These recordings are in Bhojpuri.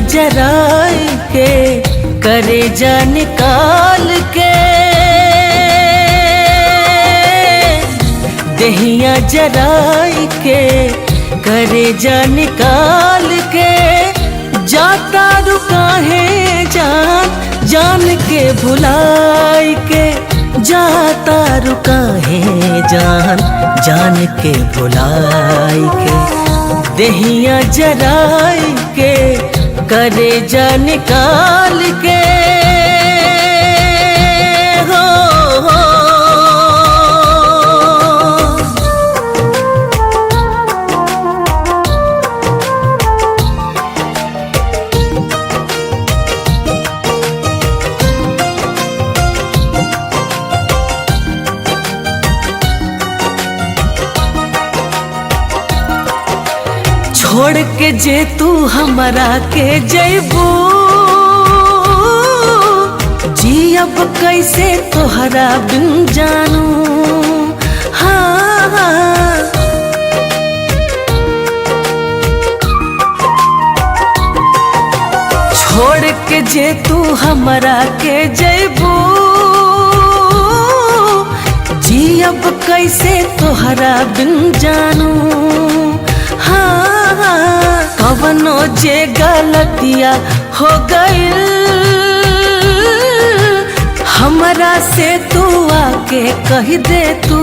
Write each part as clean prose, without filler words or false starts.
जराई के करेजा निकाल के, देहिया जराई के करेजा निकाल के, जाता रुका है जान जान के भुलाई के, जाता रुका है जान जान के भुलाई के, देहिया जराई के करेजा निकाल के। छोड़ के जे तू हमरा के जैबू, जी अब कैसे तोहरा बिन जानू। हाँ छोड़ के जे तू हमरा के जैबू, जी अब कैसे तोहरा बिन जानू। कवनो जे गलतिया हो गइल हमरा से तू आके कह दे तू,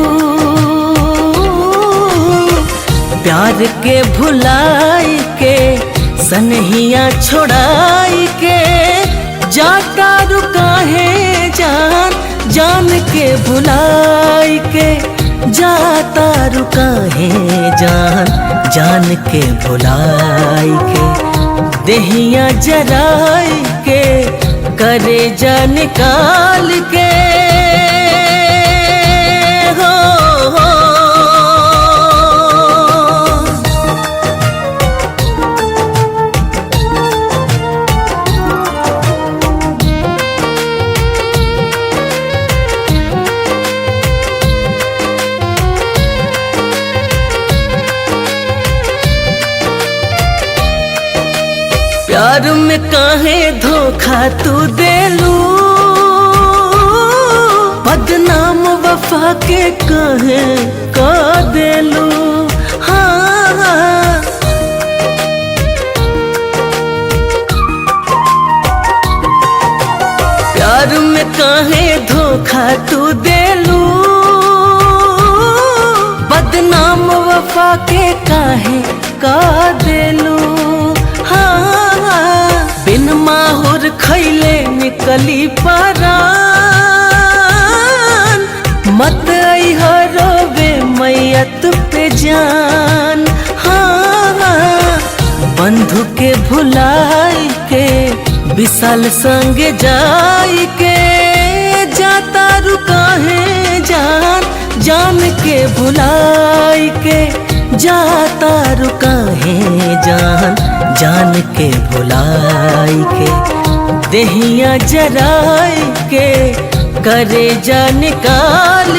प्यार के भुलाई के सनहिया छोड़ाई के, जाता रुका है जान जान के भुलाई के, जाता रुका है जान जान के भुलाई के, देहिया जराई के करेजा निकाल के। प्यार में काहे धोखा तू देलू, बदनाम वफा के काहे का देलू। हाँ प्यार में काहे धोखा तू देलू, बदनाम वफा के काहे का देलू। बिन माहुर खैले निकली परान, मत अइहा रोवे मैयत पे जान। हाँ बंधु के भुलाई के विशाल संग जाई के, जाता रुका है जान जान के भुलाई के, जाता रुका है जान जान के भुलाई के, देहिया जराई के करेजा निकाल